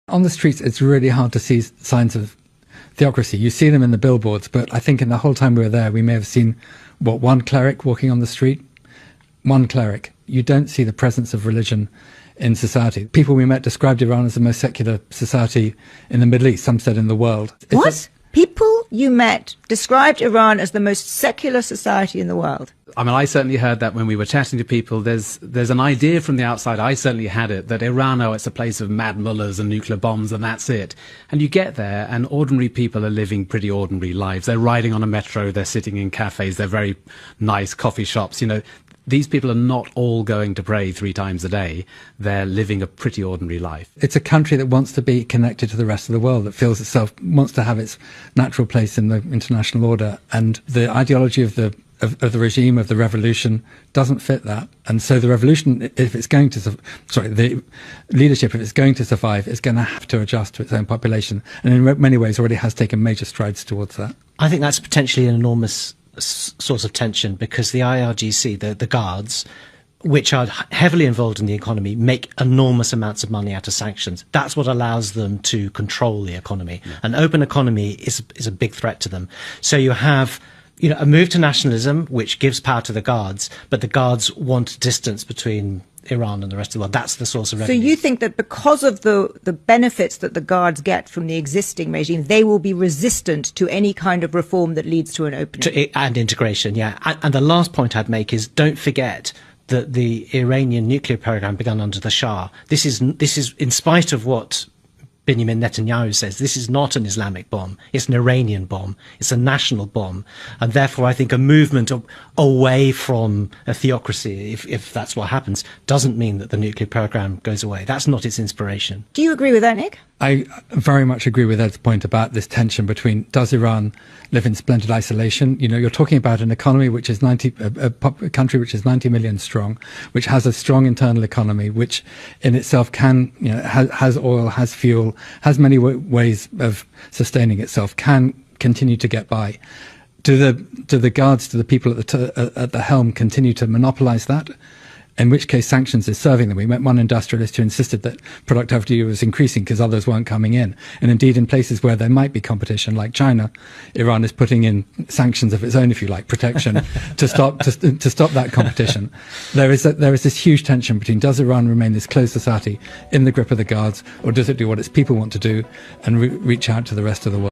On the streets, it's really hard to see signs of theocracy. You see them in the billboards, but I think in the whole time we were there, we may have seen, one cleric walking on the street? One cleric. You don't see the presence of religion in society. People we met described Iran as the most secular society in the Middle East, some said in the world. What? People you met described Iran as the most secular society in the world? I mean, I certainly heard that when we were chatting to people. There's an idea from the outside, I certainly had it, that Iran, it's a place of mad mullahs and nuclear bombs and that's it. And you get there and ordinary people are living pretty ordinary lives. They're riding on a metro, they're sitting in cafes, they're very nice coffee shops. These people are not all going to pray 3 times a day. They're living a pretty ordinary life. It's a country that wants to be connected to the rest of the world, that feels itself, wants to have its natural place in the international order. And the ideology of the regime, of the revolution, doesn't fit that. And so the revolution, if it's going to, the leadership, if it's going to survive, is going to have to adjust to its own population. And in many ways already has taken major strides towards that. I think that's potentially an enormous source of tension, because the IRGC, the guards, which are heavily involved in the economy, make enormous amounts of money out of sanctions. That's what allows them to control the economy. Yeah. An open economy is a big threat to them. So you have a move to nationalism, which gives power to the guards, but the guards want distance between Iran and the rest of the world. That's the source of revenue. So you think that because of the benefits that the guards get from the existing regime, they will be resistant to any kind of reform that leads to an opening? And integration, yeah. And the last point I'd make is, don't forget that the Iranian nuclear program began under the Shah. This is in spite of what Benjamin Netanyahu says, this is not an Islamic bomb. It's an Iranian bomb. It's a national bomb. And therefore, I think a movement away from a theocracy, if that's what happens, doesn't mean that the nuclear program goes away. That's not its inspiration. Do you agree with that, Nick? I very much agree with Ed's point about this tension between, does Iran live in splendid isolation? You're talking about an economy which is a country which is 90 million strong, which has a strong internal economy, which in itself can, has oil, has fuel, has many ways of sustaining itself, can continue to get by. Do the guards, do the people at the helm continue to monopolize that? In which case sanctions is serving them. We met one industrialist who insisted that productivity was increasing because others weren't coming in. And indeed, in places where there might be competition, like China, Iran is putting in sanctions of its own, if you like, protection to stop that competition. There is this huge tension between, does Iran remain this closed society in the grip of the guards, or does it do what its people want to do and reach out to the rest of the world?